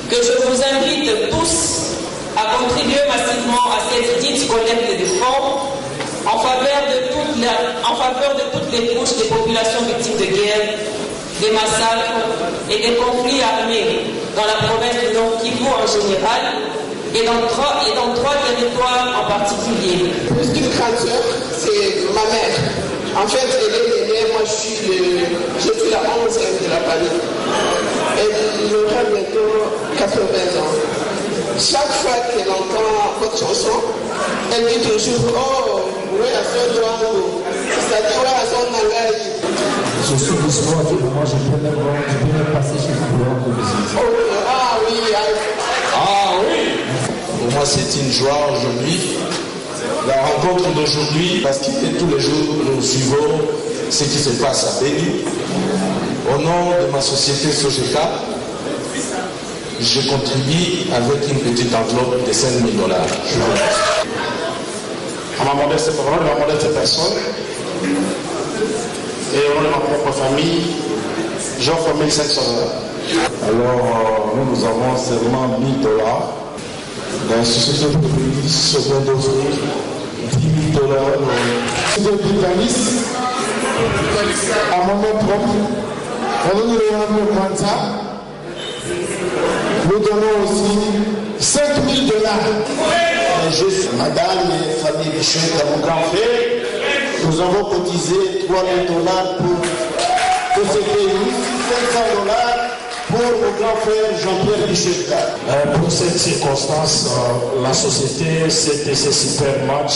que je vous invite tous à contribuer massivement à cette dite collecte de fonds en faveur de toutes les couches des populations victimes de guerre, des massacres et des conflits armés dans la province du Nord Kivu en général et dans trois territoires en particulier. Plus qu'une grande sœur, c'est ma mère. En fait, elle est l'aînée, moi je suis la 11e de la famille. Elle aura bientôt 80 ans. Chaque fois qu'elle entend votre chanson, elle dit toujours oh, oui, à son droit, c'est-à-dire oui, à son langage. Je suis doucement, moi je peux même passer chez vous pour visite. Ah oui, ah oui. Pour moi c'est une joie aujourd'hui, la rencontre d'aujourd'hui, parce que tous les jours nous suivons ce qui se passe à Béni. Au nom de ma société Sojeka, je contribue avec une petite enveloppe de 5 000 $. Je vous remercie. À ma modeste parole, à ma modeste personne, et au nom de ma propre famille, j'offre 1 500 $. Alors, nous avons seulement 1 000 $. La société de police se vient d'offrir 10 000 $. C'est des britannistes, à mon nom propre, on nous le ça. Nous donnons aussi 5 000 $. Juste madame et famille Bichette à mon grand frère, nous avons cotisé 3 000 $ pour ce pays, 500 $ pour mon grand frère Jean-Pierre Bichette. Pour cette circonstance, la société CTC Super Match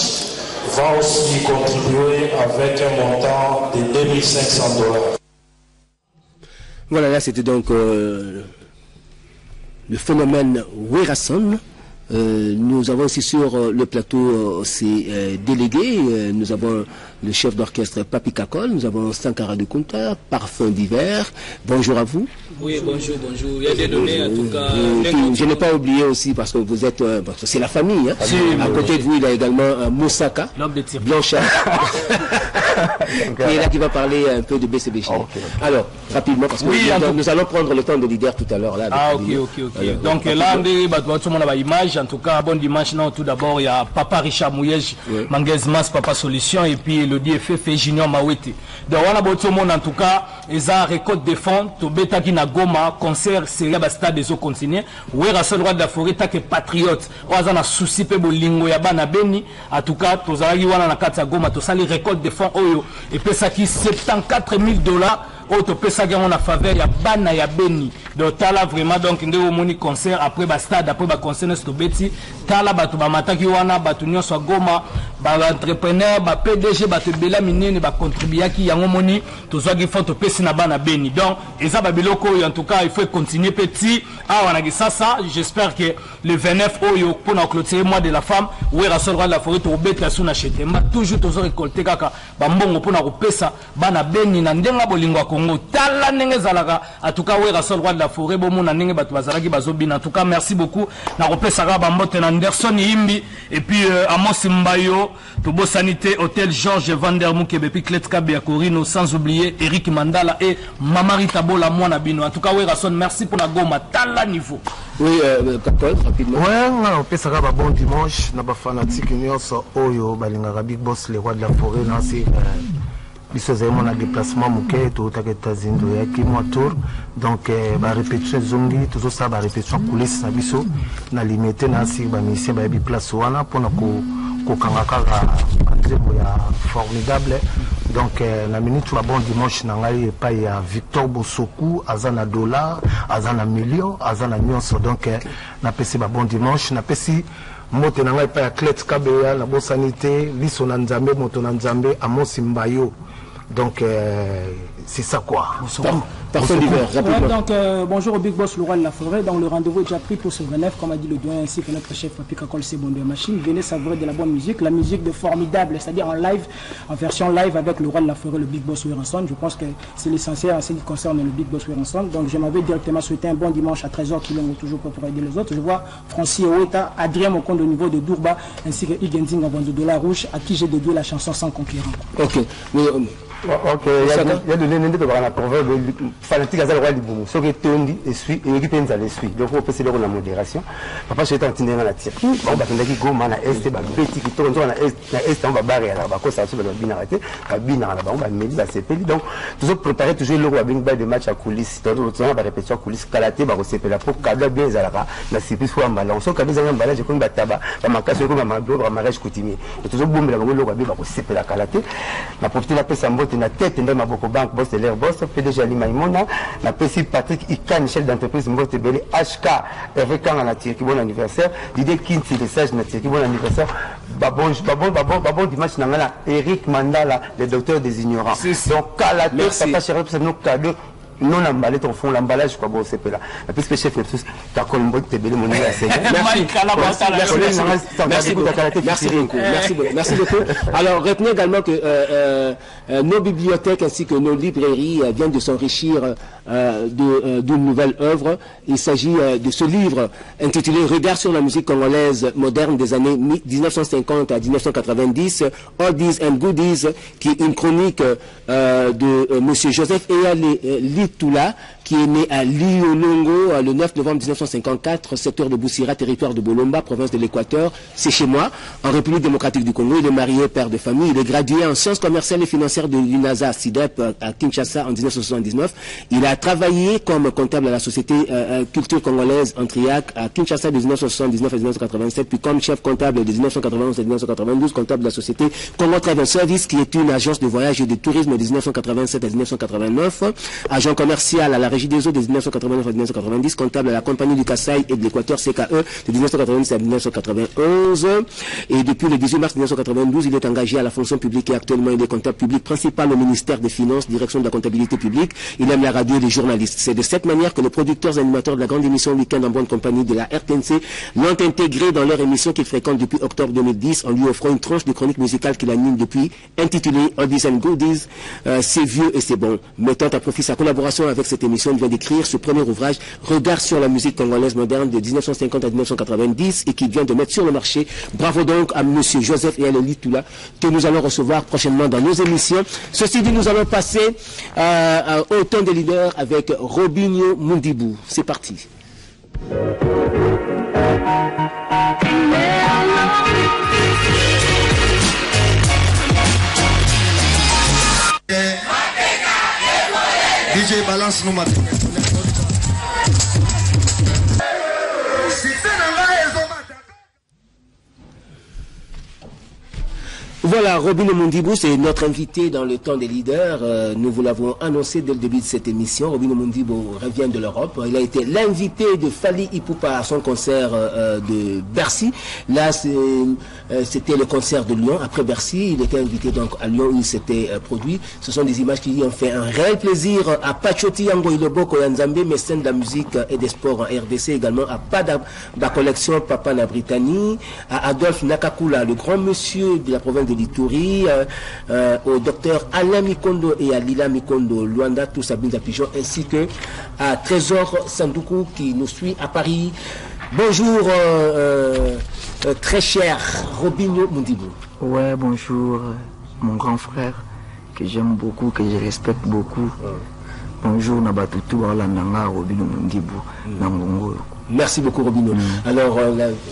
va aussi contribuer avec un montant de 2 500 $. Voilà, là c'était donc le phénomène Werason. Nous avons aussi sur le plateau ces délégués. Nous avons le chef d'orchestre Papi Kakol, nous avons Sankara de Kunta, Parfum d'hiver. Bonjour à vous. Oui, bonjour, bonjour. Il y a des données en tout cas. Je n'ai pas oublié aussi parce que vous êtes, c'est la famille. Hein. À côté de vous, il y a également Moussaka, Blanchard, qui est là qui va parler un peu de BCBG. Okay. Alors, rapidement, parce que nous allons prendre le temps de leader tout à l'heure. Ok. Donc là, on a image. En tout cas, bon dimanche. Non, tout d'abord, il y a Papa Richard Mouyej, Manguez Mas, Papa Solution, et puis le DFF Junior Mawete. Donc, on a beau tout le monde, en tout cas, ils ont récolte de fonds, tout bêta qui n'a goma, concert, c'est à stade des eaux continuées. Oui, à ce droit de la forêt, t'as que patriote. On a souci pe bolingo ya bana beni. En tout cas, tous les gens na kata goma, tous les récoltes de fonds, oyo. Et puis ça qui 74 000 $. Auto pesa gagne en faveur ya bana ya beni. Donc tala vraiment donc ndeko moni concert après ba stade après ba concert nesto beti tala batu ba mataki wana batu nyonso goma ba entrepreneur ba PDG batu bela minene ba contribuaki yango moni tozwa ki faut to pesa na bana beni. Donc eza ba biloko en tout cas il faut continuer petit ah wana ki ça j'espère que le 29 oyo pour na clôturer mois de la femme ou rasol la forêt to beta suna chete ma toujours tozo récolter kaka ba mbongo pour na ko pesa bana beni na ndenga bolingo tala nenge zalaka en tout cas we rasol roi de la forêt bomo na nenge batu bazalaki bazobina en tout cas merci beaucoup na kopesaka bambote na Anderson Yimbi et puis Amos Mbayo Tobo Sanité Hôtel Georges Vandermouk et puis Clet Kabe Korino sans oublier Eric Mandala et Mamarita Bola mwana bino en tout cas we rasol merci pour la goma tala niveau. Oui, rapidement. Ouais, on peut savoir un bon dimanche na ba fanatique nyonso oyo balingaka Big Boss le roi de la forêt na c'est biso zemo na déplacement muke to taketa zindo ya kimwa tour donc ba répétition zongi toujours ça ba répétition coulisses na biso na limité na si ba mission ba bi place wana pona ko kangaka nzembo ya formidable donc la minute ba bon dimanche na ngai pa ya Victor Bosoku azana dollar azana million azana nyonso donc na pesi ba bon dimanche na pesi moto na ngai pa ya Clet Kabeya na bo sanité liso na nzambe moto na nzambe Amos Mbayo. Donc, c'est ça quoi. Parfum d'hiver, rapidement. Donc, bonjour au Big Boss, le roi de la forêt. Donc, le rendez-vous est déjà pris pour ce 29, comme a dit le doyen, ainsi que notre chef Papi Kakol, c'est bon de la machine. Venez savourer de la bonne musique, la musique de formidable, c'est-à-dire en live, en version live avec le roi de la forêt, le Big Boss Werason. Je pense que c'est l'essentiel en ce qui concerne le Big Boss Werason. Donc, je m'avais directement souhaité un bon dimanche à 13h, qui l'ont toujours pour aider les autres. Je vois Francis Oweta, Adrien Mokondo au niveau de Dourba, ainsi que Igenzing avant de la Rouge, à qui j'ai dédié la chanson Sans Conquérant. Ok. Ok, il y a de l'ennemi de la proverbe fanatique à Zalwa Liboumou. Ce qui est tondi et suit, et qui pense à l'essuie. Donc, on peut se dire la modération. Papa, je suis en train de la tire. On va tenir go man à est, petit qui tourne à est, on va barrer à la bas, ça se va binarité, à binar là-bas, on va mêler, va s'épeler. Donc, toujours préparer toujours le roi bing de match à coulisses. Donc, on va répéter à coulisses, calaté, va s'épeler pour cadre bien Zalaba, la sépice soit en balance. On cadre un balage, comme Bataba, la marcasse, comme un mando, un mariage coutumier. Et toujours boum, la le roi bing va s'épeler la calaté. La profiter la paix en botte, na tête, et ma beaucoup banque, boss de l'air boss, PDG Ali Maïmona, la PC Patrick Ikan, chef d'entreprise, Mbote Belé, HK, Hervé Kang en Atiri, bon anniversaire, Didier Kinti, le sage Natiri, bon anniversaire, Babon Dimanche Nangala, Eric Mandala, le docteur des ignorants. Donc, Kalaté, papa chéri, c'est nos cadeaux. Non emballé ton fond, l'emballage quoi bon c'est là. La puisque chef le tous ta colombo te belé mon merci beaucoup. Alors retenez également que nos bibliothèques ainsi que nos librairies viennent de s'enrichir d'une nouvelle œuvre. Il s'agit de ce livre intitulé Regard sur la musique congolaise moderne des années 1950 à 1990, Oldies and Goodies, qui est une chronique de monsieur Joseph Eyale Toula, qui est né à Liolongo le 9 novembre 1954, secteur de Boussira, territoire de Bolomba, province de l'Équateur. C'est chez moi, en République démocratique du Congo. Il est marié, père de famille. Il est gradué en sciences commerciales et financières de l'UNASA CIDEP à Kinshasa en 1979. Il a travaillé comme comptable à la société culture congolaise en Triac à Kinshasa de 1979 à 1987, puis comme chef comptable de 1991 à 1992, comptable de la société Congo Travel Service, qui est une agence de voyage et de tourisme de 1987 à 1989, agent commercial à la Régie des eaux de 1989 à 1990, comptable à la Compagnie du Kasaï et de l'Équateur CKE de 1990 à 1991. Et depuis le 18 mars 1992, il est engagé à la fonction publique et actuellement il est comptable public principal au ministère des Finances, direction de la comptabilité publique. Il aime la radio et les journalistes. C'est de cette manière que les producteurs et animateurs de la grande émission Week-end en bonne compagnie de la RTNC l'ont intégré dans leur émission qu'ils fréquentent depuis octobre 2010 en lui offrant une tranche de chronique musicale qu'il anime depuis, intitulée Oldies and Goodies, c'est vieux et c'est bon. Mettant à profit sa collaboration avec cette émission, il vient d'écrire ce premier ouvrage, Regard sur la musique congolaise moderne de 1950 à 1990 et qu'il vient de mettre sur le marché. Bravo donc à monsieur Joseph Eyale Toula que nous allons recevoir prochainement dans nos émissions. Ceci dit, nous allons passer au temps des leaders avec Robinho Mundibou. C'est parti. DJ balance nous matin. Voilà, Robinho Mundibou, c'est notre invité dans le temps des leaders. Nous vous l'avons annoncé dès le début de cette émission. Robinho Mundibou revient de l'Europe. Il a été l'invité de Fally Ipupa à son concert de Bercy. Là, c'était le concert de Lyon. Après Bercy, il était invité donc à Lyon où il s'était produit. Ce sont des images qui ont fait un réel plaisir à Pachoti Yango Iloboko Yanzambe, mécène de la musique et des sports en RDC, également à Pada, la collection Papa Nabritani, à Adolphe Nakakula, le grand monsieur de la province de l'Ituri, au docteur Alain Mikondo et à Lila Mikondo, Luanda Toussabinda Pigeon, ainsi que à Trésor Sandoukou qui nous suit à Paris. Bonjour, très cher Robinho Mundibou. Ouais, bonjour, mon grand frère, que j'aime beaucoup, que je respecte beaucoup. Bonjour, Nabatutu, Alandanga, Robinho Mundibou, Nangongo. Merci beaucoup, Robinho. Alors,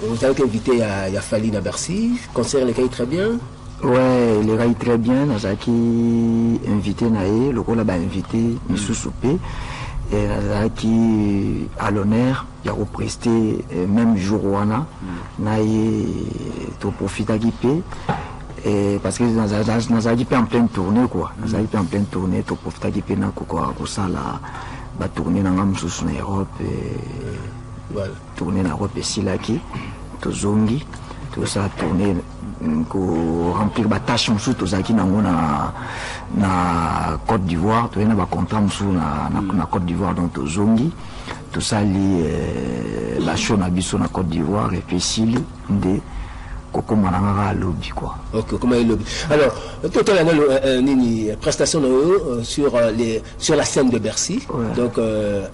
vous avez été invité à Fally à Bercy, concert les cailles très bien. Ouais, les cailles très bien, Nazaki invité Naé, le rôle a invité, Missou Soupé. Et Nazaki à l'honneur, il a represté même jour Wana, Naé, to profite à Guipé. Parce que Nazaki en pleine tournée, quoi. Nazaki en pleine tournée, to profite à Guipé, Nakoko, ça la tournée dans l'Europe. Voilà. Tourner en Europe et Silaki, tout Zongi, tout ça tourner pour remplir la tâche tout ça qui na Côte d'Ivoire, tout na contrat na Côte d'Ivoire donc tout Zongi, tout ça li la show na biso na Côte d'Ivoire et puis Sili de Koko Mananga lobby quoi. Ok, comment il lobby. Alors, tout à l'heure, une prestation sur la scène de Bercy, donc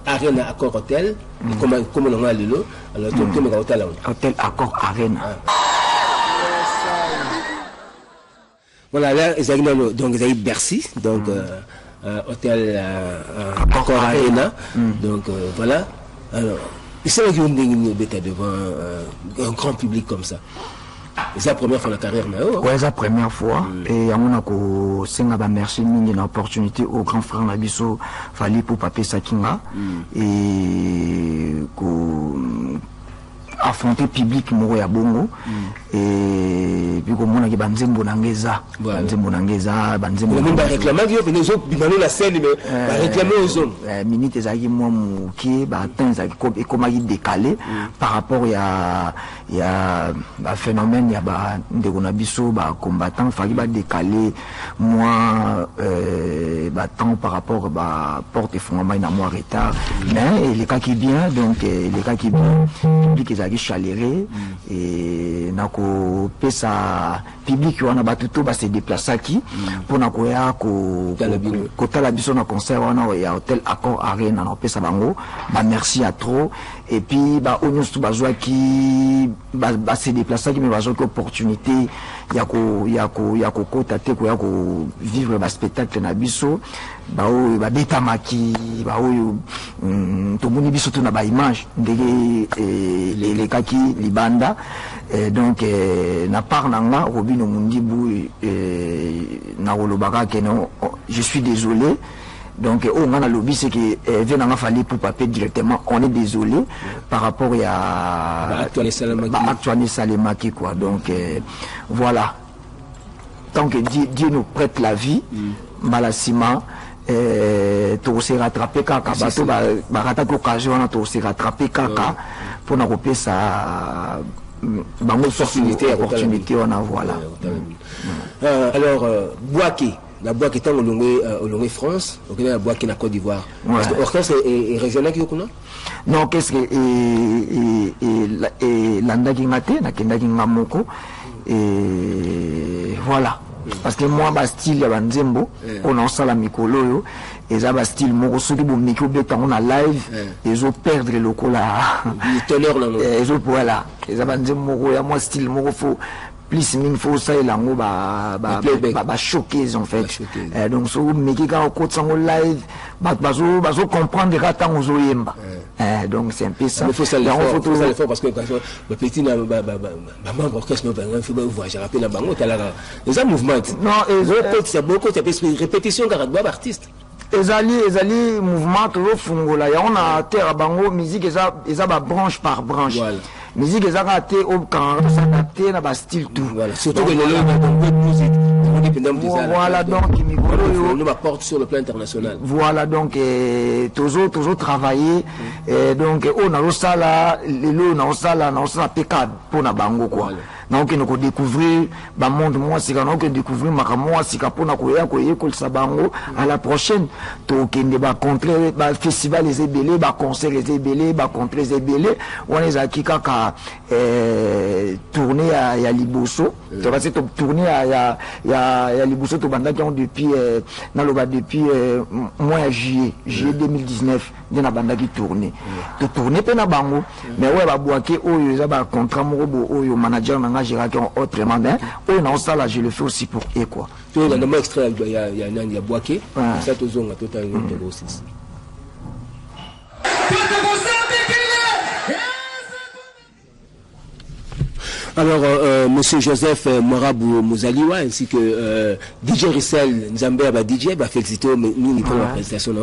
Arena Accor Hotel, comment on a le lot. Alors, tout le hôtel Accor Arena. Voilà, là, donc ils ont Bercy, donc hôtel Accor Arena. Donc voilà. Alors, c'est là qu'ils ont devant un grand public comme ça. C'est la première fois dans la carrière, oui, c'est la première fois. Et à mon avis, c'est un merci une opportunité au grand frère Nabiso Fali pour Papé Sakinga et affronter public moro ya bongo et puis comme on a banzembo nangeza banzembo on va réclamer les autres bimano la scène mais réclamer aux hommes minute ezaki moi muki ba temps ezaki et comment il décalé par rapport à phénomène ya ba ndeko na biso ba combattant faki ba décaler moi ba temps par rapport ba porte fondement na moi retard mais les cas qui bien donc les cas qui bien public ezaki chaléré et nako pesa public wana batuto ba se déplacer qui pour nako ya ko tala biso na concert wana ya hôtel Accor Arena na pesa bango ba merci à trop et puis ba onyos to bazwa ki ba se déplacer qui me bazwa ki opportunité ya ko kota te ko ya ko vivre ba spectacle na biso ba o ba beta maki ba o to moni biso to na ba image ndenge les kaki libanda donc na part nanga Robino Mundibu na rolobaka que non je suis désolé donc on a lobby c'est que venanga fallait pour papier directement on est désolé par rapport à actuellement Salemaki quoi donc voilà tant que Dieu nous prête la vie Malasima to se rattraper kaka bato ba rata l'occasion to se rattraper kaka pour na couper ça opportunité on a voilà. Alors Bouaké la Bouaké est au Longé France donc la Bouaké na Côte d'Ivoire parce que Hortense est régional qui connaît non qu'est-ce que et landaki ngate na kendaki ngamoko et voilà parce que moi ba style ya banzembo on a sala mikolo yo et ça ba style moko soki bo miko beta on a live et zo perdre le lokola teneur là et zo voilà et ça banzembo moko ya moi style moko faut plus mine faut ça il ngo ba choquer en fait donc so meki ka ko tsango live bazo comprendre ka tango zo yemba donc c'est un peu ça il faut ça le faire parce que le petit na maman orchestre va faire voyage rappelle la bango tala les mouvement non c'est beaucoup de répétition car doit artiste ezali mouvement to fungola ya on a terre bango musique eza ba branche par branche musique ezaka te au quand s'adapter na ba style tout voilà surtout que le musique voilà donc nous porte sur le plan international voilà donc toujours travailler donc on a osala lelo na osala peka pour na bango quoi donc on a découvrir ba monde moi c'est quand on découvrir makamwa sika pona ko ya ko yekol sabango à la prochaine to kende ba contrer ba festival les ebelé ba concert les ebelé ba contrer les ebelé on les a kaka tourner à Liboso tu vas c'est tourner à Liboso to banda qui ont depuis depuis mois juillet 2019 na banda qui tourner to tourner pe na bango mais ouais ba Bouaké oyo za ba contrat moko oyo manager na ngajira qui autrement ben oyo na osala je le fais aussi pour eux quoi tu as un extrait il y a Bouaké ça to zonga totalement aussi. Alors, Monsieur Joseph Morabou Mouzaliwa ainsi que DJ Russell Nzambé Aba DJ, félicité nous pour la présentation.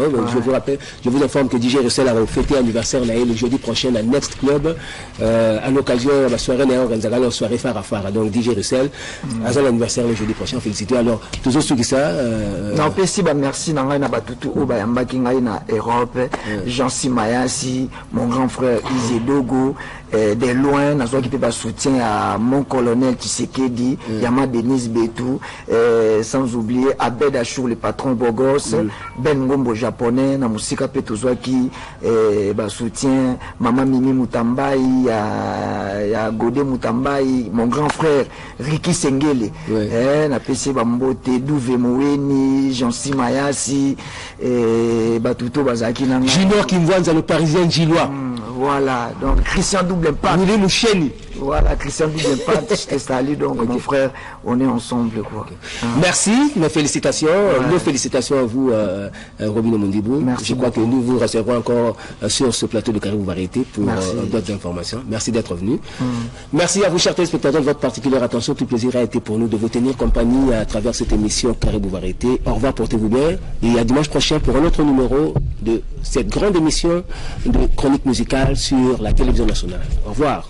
Je vous informe que DJ Russell a fêté l'anniversaire le jeudi prochain à Next Club à l'occasion de la soirée la soirée Farafara. Donc DJ Russell a l'anniversaire le jeudi prochain. Félicité. Alors, toujours ceux qui ça. Non, merci Nanga na batutu oba yambaki ngai na Europe, Jean Simayasi, mon grand frère Izedogo. De loin, n'a qui peut soutien à mon colonel Tshisekedi, Yama Denise Betou, sans oublier Abed Achour, le patron Bogos, Ben Ngombo japonais, na musika Petozwaki, soutien Mama Mimi Mutambai, ya Godé Mutambai, mon grand frère Ricky Sengele, na PC Bambote, Douve Moueni, Jean-Si Mayasi, Batuto Bazaki Nanga. Junior Kimwanza, le parisien Gillois. Voilà, donc Christian Double Impact. Vous voulez Moucheni. Voilà, Christian Double Impact, je t'ai salé, donc mon frère, on est ensemble. Quoi. Merci, mes félicitations. Nos félicitations à vous, Robin Mondibou. Merci. Je crois que nous vous recevrons encore sur ce plateau de Caribou Variété pour d'autres informations. Merci d'être venu. Merci à vous, chers téléspectateurs, de votre particulière attention. Tout plaisir a été pour nous de vous tenir compagnie à travers cette émission Caribou Variété. Au revoir, portez-vous bien. Et à dimanche prochain pour un autre numéro de cette grande émission de chronique musicale sur la télévision nationale. Au revoir.